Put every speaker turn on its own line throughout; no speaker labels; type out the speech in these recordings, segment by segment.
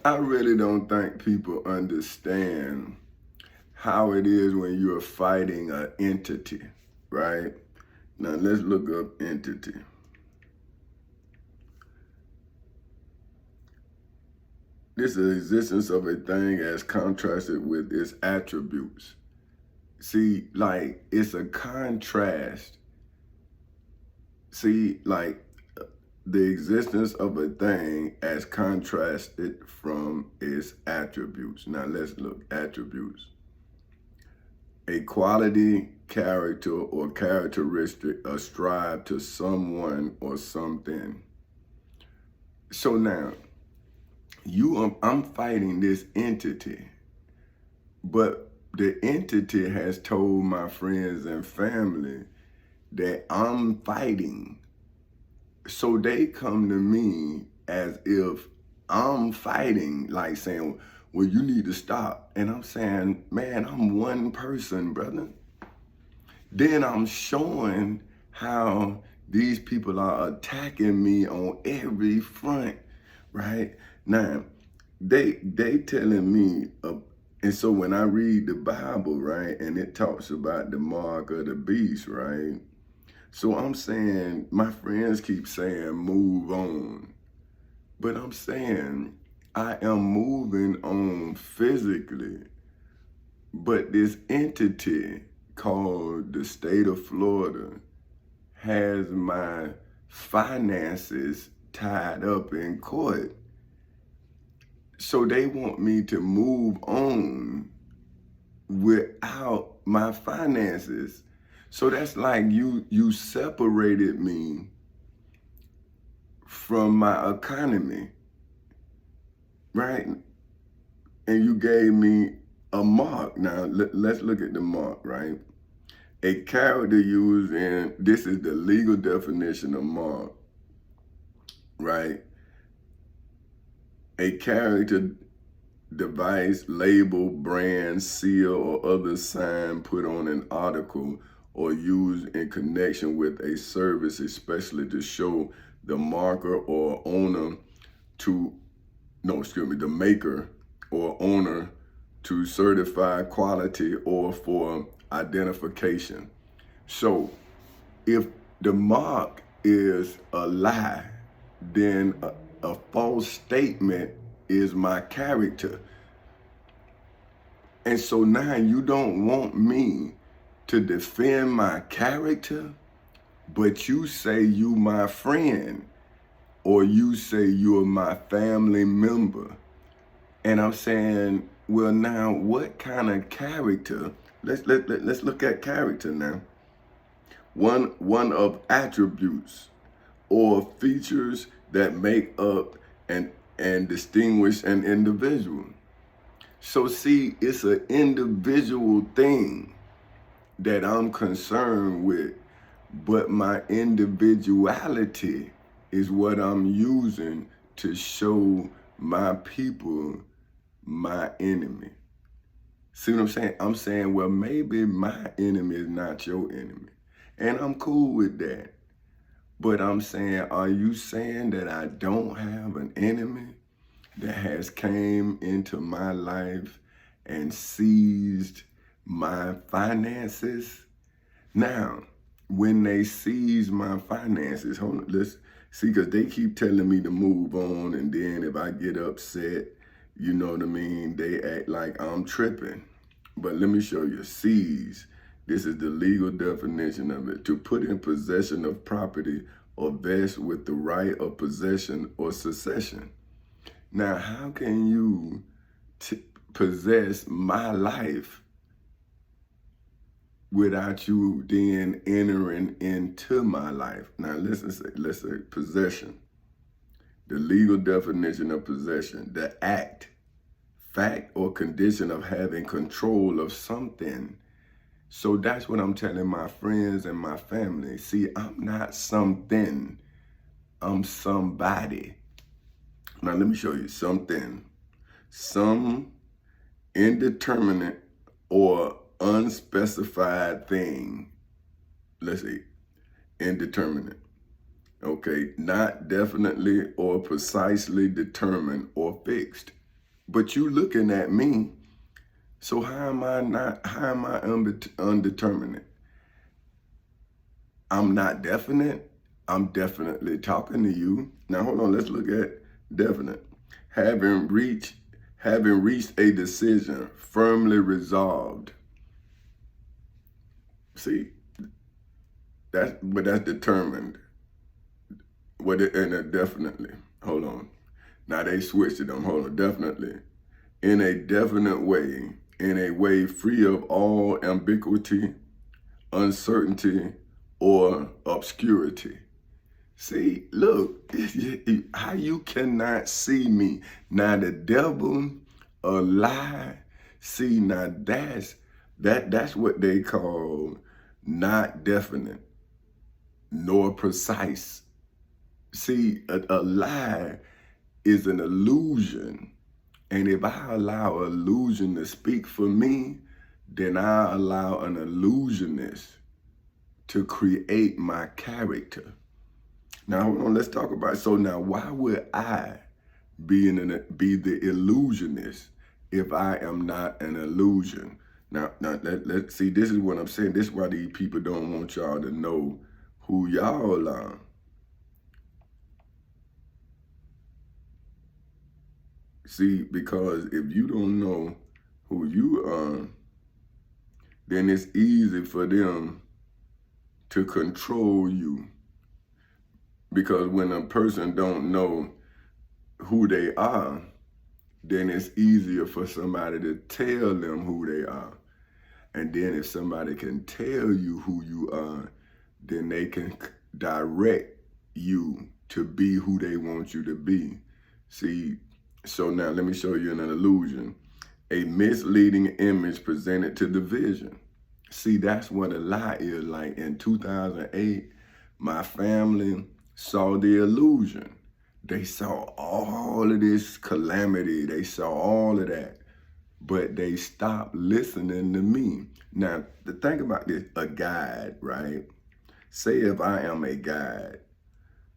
I really don't think people understand how it is when you're fighting an entity, right? Now let's look up entity. This is the existence of a thing as contrasted with its attributes. See, like it's a contrast. See, like the existence of a thing as contrasted from its attributes. Now let's look attributes. A quality, character, or characteristic ascribed to someone or something. So now, I'm fighting this entity, but the entity has told my friends and family that I'm fighting. So they come to me as if I'm fighting, like saying, well, you need to stop. And I'm saying, man, I'm one person, brother. Then I'm showing how these people are attacking me on every front, right? Now, they telling me, and so when I read the Bible, right, and it talks about the mark of the beast, right? So I'm saying, my friends keep saying, move on. But I'm saying, I am moving on physically. But this entity called the state of Florida has my finances tied up in court. So they want me to move on without my finances. So that's like you separated me from my economy, right? And you gave me a mark. Now let's look at the mark, right? A character used in, this is the legal definition of mark, right? A character, device, label, brand, seal, or other sign put on an article or used in connection with a service, especially to show the marker or owner the maker or owner to certify quality or for identification. So if the mark is a lie, then a false statement is my character. And so now you don't want me to defend my character, but you say you my friend, or you say you're my family member. And I'm saying, well, now what kind of character? Let's look at character now. One of attributes or features that make up and distinguish an individual. So see, it's an individual thing that I'm concerned with, but my individuality is what I'm using to show my people my enemy. See what I'm saying? I'm saying, well, maybe my enemy is not your enemy. And I'm cool with that. But I'm saying, are you saying that I don't have an enemy that has came into my life and seized my finances? Now, when they seize my finances, hold on, let's see, because they keep telling me to move on, and then if I get upset, you know what I mean, they act like I'm tripping. But let me show you, seize. This is the legal definition of it. To put in possession of property or vest with the right of possession or succession. Now, how can you possess my life without you then entering into my life? Now, let's say possession. The legal definition of possession, the act, fact, or condition of having control of something. So that's what I'm telling my friends and my family. See, I'm not something, I'm somebody. Now let me show you something. Some indeterminate or unspecified thing. Let's see, indeterminate. Okay, not definitely or precisely determined or fixed. But you looking at me, so how am I undetermined? I'm not definite. I'm definitely talking to you. Now hold on, let's look at definite. Having reached having reached a decision, firmly resolved. See, that's determined. Definitely. Hold on. Now they switched it on. Hold on, definitely. In a definite way, in a way free of all ambiguity, uncertainty, or obscurity. See, look, how you cannot see me. Now the devil, a lie. See, now that's what they call not definite nor precise. See, a lie is an illusion. And if I allow illusion to speak for me, then I allow an illusionist to create my character. Now, hold on, let's talk about it. So now, why would I be the illusionist if I am not an illusion? Now let's see, this is what I'm saying. This is why these people don't want y'all to know who y'all are. See, because if you don't know who you are, then it's easy for them to control you. Because when a person don't know who they are, then it's easier for somebody to tell them who they are. And then if somebody can tell you who you are, then they can direct you to be who they want you to be. See, so now let me show you an illusion. A misleading image presented to the vision. See, that's what a lie is. Like in 2008, my family saw the illusion. They saw all of this calamity. They saw all of that. But they stopped listening to me. Now, the thing about this, a guide, right? Say if I am a guide,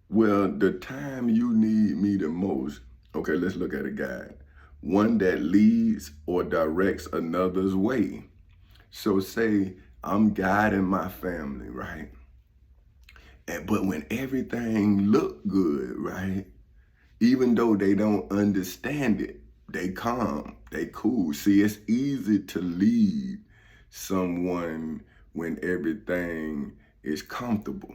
well, the time you need me the most, okay, let's look at a guide. One that leads or directs another's way. So say I'm guiding my family, right? But when everything look good, right? Even though they don't understand it, they calm, they cool. See, it's easy to lead someone when everything is comfortable.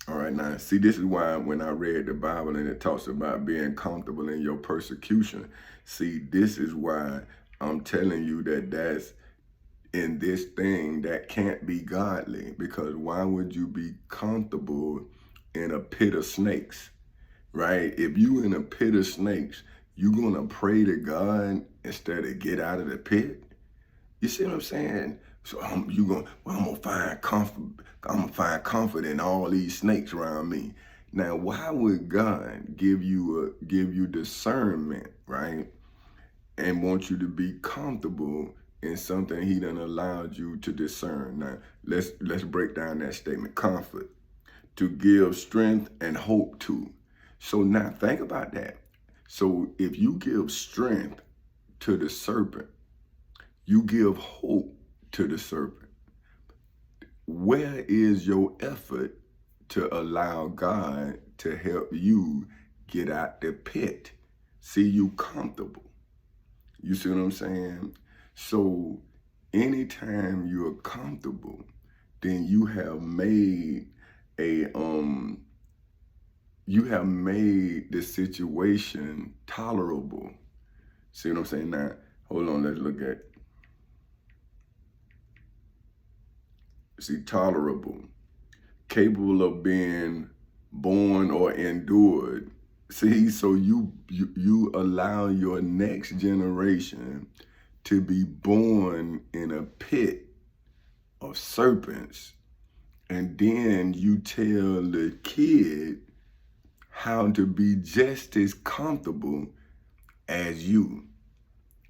All right, now, see, this is why when I read the Bible and it talks about being comfortable in your persecution, see, this is why I'm telling you that's in this thing that can't be godly. Because why would you be comfortable in a pit of snakes? Right? If you in a pit of snakes, you gonna pray to God instead of get out of the pit? You see what I'm saying? So I'm gonna find comfort. I'm gonna find comfort in all these snakes around me. Now, why would God give you discernment, right? And want you to be comfortable in something He done allowed you to discern. Now, let's break down that statement. Comfort, to give strength and hope to. So now think about that. So if you give strength to the serpent, you give hope to the serpent. Where is your effort to allow God to help you get out the pit? See, you comfortable. You see what I'm saying? So anytime you're comfortable, then you have made the situation tolerable. See what I'm saying? Now, hold on, let's look at. See, tolerable, capable of being borne or endured. See, so you allow your next generation to be born in a pit of serpents, and then you tell the kid how to be just as comfortable as you.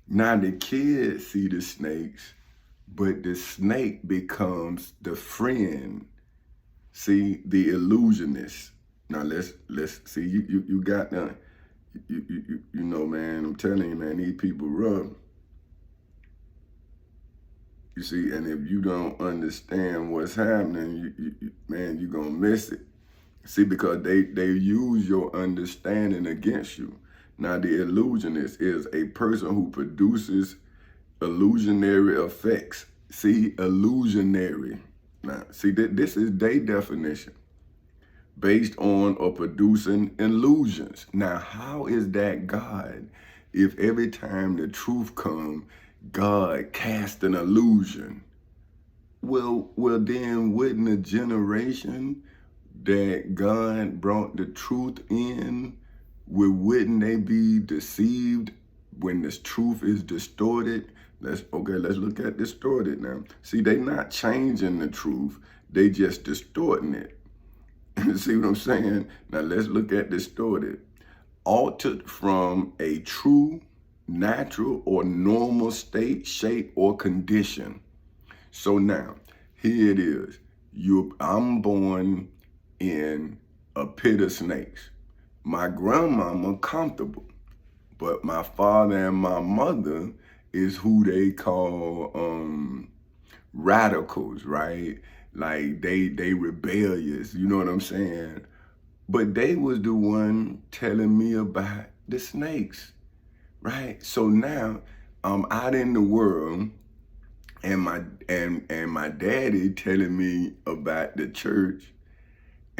Now the kids see the snakes, but the snake becomes the friend. See, the illusionist. Now let's see, you got the you know, man, I'm telling you, man, these people rough. You see, and if you don't understand what's happening, man, you're gonna miss it. See, because they use your understanding against you. Now, the illusionist is a person who produces illusionary effects. See, illusionary. Now, see, this is their definition, based on or producing illusions. Now, how is that God if every time the truth comes, God cast an illusion? Well, then wouldn't a generation that God brought the truth in, wouldn't they be deceived when this truth is distorted? Let's look at distorted now. See, they not changing the truth, they just distorting it. See what I'm saying? Now let's look at distorted. Altered from a true, natural, or normal state, shape, or condition. So now, here it is. I'm born in a pit of snakes. My grandmama comfortable, but my father and my mother is who they call radicals, right? Like they rebellious, you know what I'm saying? But they was the one telling me about the snakes, right? So now I'm out in the world, and my daddy telling me about the church,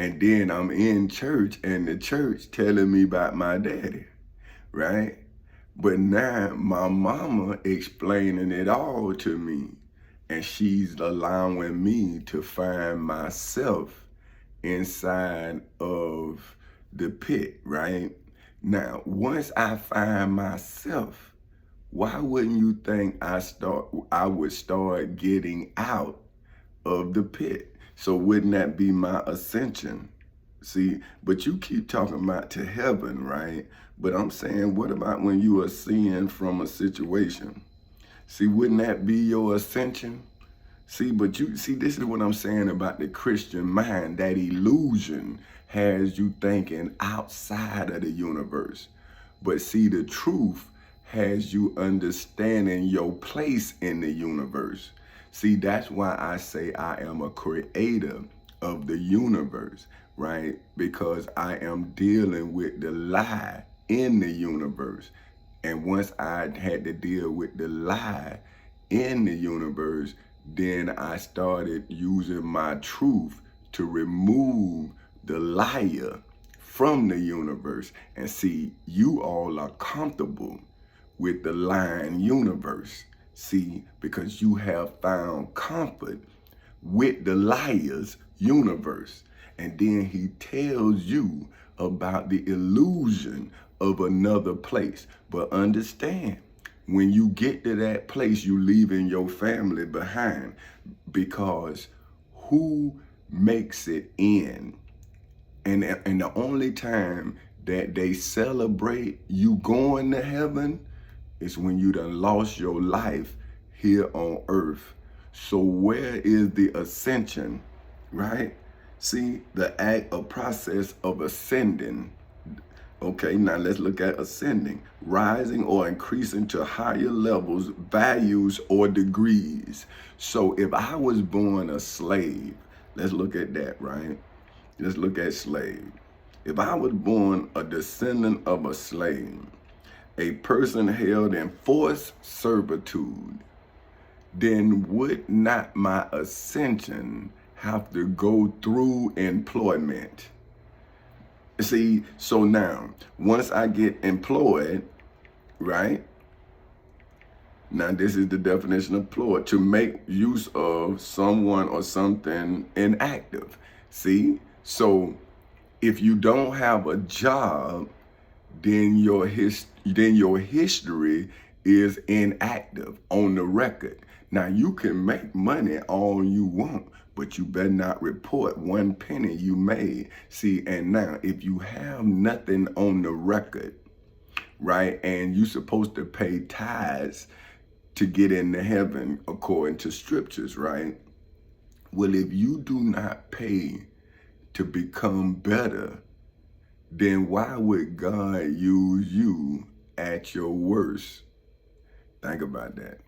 and then I'm in church and the church telling me about my daddy, right? But now my mama explaining it all to me, and she's allowing me to find myself inside of the pit, right? Now, once I find myself, why wouldn't you think I would start getting out of the pit? So wouldn't that be my ascension? See, but you keep talking about to heaven, right? But I'm saying, what about when you are seeing from a situation? See, wouldn't that be your ascension? See, but you see, this is what I'm saying about the Christian mind. That illusion has you thinking outside of the universe. But see, the truth has you understanding your place in the universe. See, that's why I say I am a creator of the universe, right? Because I am dealing with the lie in the universe. And once I had to deal with the lie in the universe, then I started using my truth to remove the liar from the universe. And see, you all are comfortable with the lying universe. See, because you have found comfort with the liar's universe. And then he tells you about the illusion of another place. But understand, when you get to that place, you leaving your family behind, because who makes it in? And the only time that they celebrate you going to heaven is when you done lost your life here on earth. So where is the ascension, right? See, the act or process of ascending. Okay, now let's look at ascending. Rising or increasing to higher levels, values, or degrees. So if I was born a slave, let's look at that, right? Let's look at slave. If I was born a descendant of a slave, a person held in forced servitude, then would not my ascension have to go through employment? See, so now, once I get employed, right? Now, this is the definition of employed: to make use of someone or something inactive. See, so if you don't have a job, then your history is inactive on the record. Now, you can make money all you want, but you better not report one penny you made. See, and now if you have nothing on the record, right, and you're supposed to pay tithes to get into heaven according to scriptures, right? Well, if you do not pay to become better, then why would God use you at your worst? Think about that.